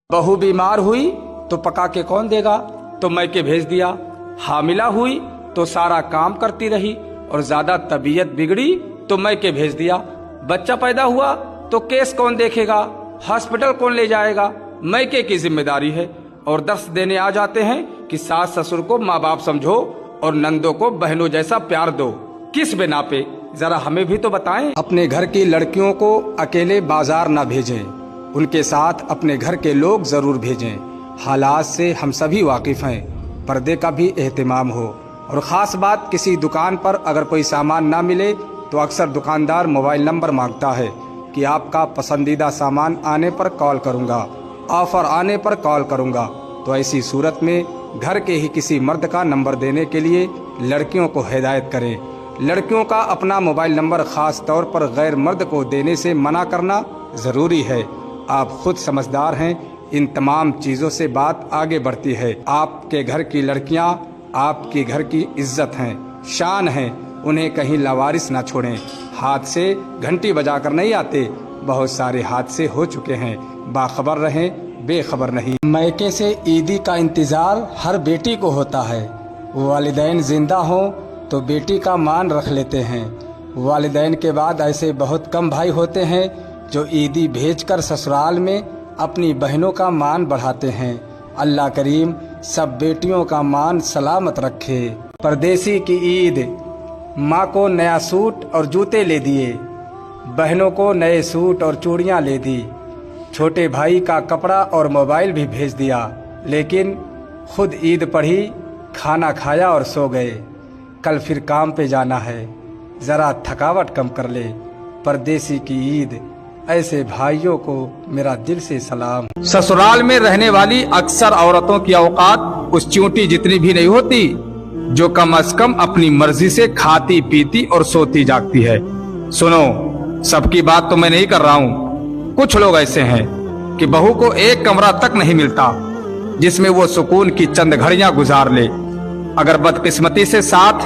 बहू बीमार हुई तो पका के कौन देगा, तो मैके भेज दिया। हामिला हुई तो सारा काम करती रही और ज्यादा तबीयत बिगड़ी तो मैके भेज दिया। बच्चा पैदा हुआ तो केस कौन देखेगा, हॉस्पिटल कौन ले जाएगा, मैके की जिम्मेदारी है। और दर्श देने आ जाते हैं कि सास ससुर को माँ बाप समझो और नंदों को बहनों जैसा प्यार दो। किस बिना पे, जरा हमें भी तो बताएं। अपने घर की लड़कियों को अकेले बाजार ना भेजें, उनके साथ अपने घर के लोग जरूर भेजें। हालात से हम सभी वाकिफ हैं, पर्दे का भी एहतमाम हो। और ख़ास बात, किसी दुकान पर अगर कोई सामान ना मिले तो अक्सर दुकानदार मोबाइल नंबर मांगता है कि आपका पसंदीदा सामान आने पर कॉल करूंगा, ऑफर आने पर कॉल करूंगा। तो ऐसी सूरत में घर के ही किसी मर्द का नंबर देने के लिए लड़कियों को हिदायत करें। लड़कियों का अपना मोबाइल नंबर ख़ास तौर पर गैर मर्द को देने से मना करना ज़रूरी है। आप खुद समझदार हैं, इन तमाम चीज़ों से बात आगे बढ़ती है। आपके घर की लड़कियां आपके घर की इज्जत हैं, शान हैं, उन्हें कहीं लावारिस ना छोड़ें। हादसे घंटी बजाकर नहीं आते, बहुत सारे हादसे हो चुके हैं। बाखबर रहें, बेखबर नहीं। मैके से ईदी का इंतज़ार हर बेटी को होता है। वालिदैन जिंदा हों तो बेटी का मान रख लेते हैं। वालिदैन के बाद ऐसे बहुत कम भाई होते हैं जो ईदी भेजकर ससुराल में अपनी बहनों का मान बढ़ाते हैं। अल्लाह करीम सब बेटियों का मान सलामत रखे। परदेसी की ईद, माँ को नया सूट और जूते ले दिए, बहनों को नए सूट और चूड़ियाँ ले दी, छोटे भाई का कपड़ा और मोबाइल भी भेज दिया, लेकिन खुद ईद पढ़ी, खाना खाया और सो गए। कल फिर काम पे जाना है, ज़रा थकावट कम कर ले। परदेसी की ईद, ऐसे भाइयों को मेरा दिल से सलाम। ससुराल में रहने वाली अक्सर औरतों की औकात उस चींटी जितनी भी नहीं होती जो कम से कम अपनी मर्जी से खाती पीती और सोती जागती है। सुनो, सबकी बात तो मैं नहीं कर रहा हूँ। कुछ लोग ऐसे हैं कि बहू को एक कमरा तक नहीं मिलता जिसमें वो सुकून की चंद घड़ियां गुजार ले। अगर बदकिस्मती से साथ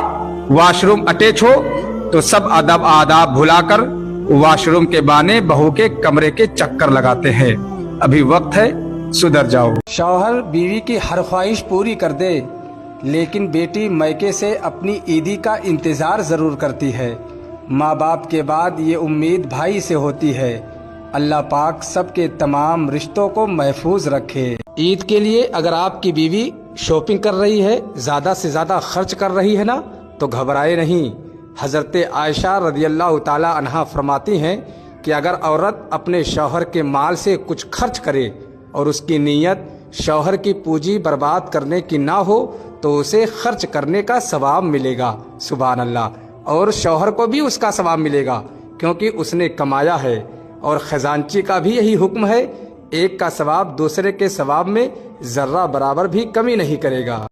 वॉशरूम अटैच हो तो सब अदब आदाब भुलाकर वॉशरूम के बहाने बहू के कमरे के चक्कर लगाते हैं। अभी वक्त है, सुधर जाओ। शौहर बीवी की हर ख्वाहिश पूरी कर दे, लेकिन बेटी मैके से अपनी ईदी का इंतजार जरूर करती है। माँ बाप के बाद ये उम्मीद भाई से होती है। अल्लाह पाक सबके तमाम रिश्तों को महफूज रखे। ईद के लिए अगर आपकी बीवी शॉपिंग कर रही है, ज्यादा से ज्यादा खर्च कर रही है ना, तो घबराए नहीं। हजरत आयशा रदियल्लाहु ताला अन्हा फरमाती हैं कि अगर औरत अपने शौहर के माल से कुछ खर्च करे और उसकी नीयत शौहर की पूंजी बर्बाद करने की ना हो तो उसे खर्च करने का सवाब मिलेगा। सुभान अल्लाह। और शौहर को भी उसका सवाब मिलेगा क्योंकि उसने कमाया है। और खजांची का भी यही हुक्म है, एक का सवाब दूसरे के सवाब में जर्रा बराबर भी कमी नहीं करेगा।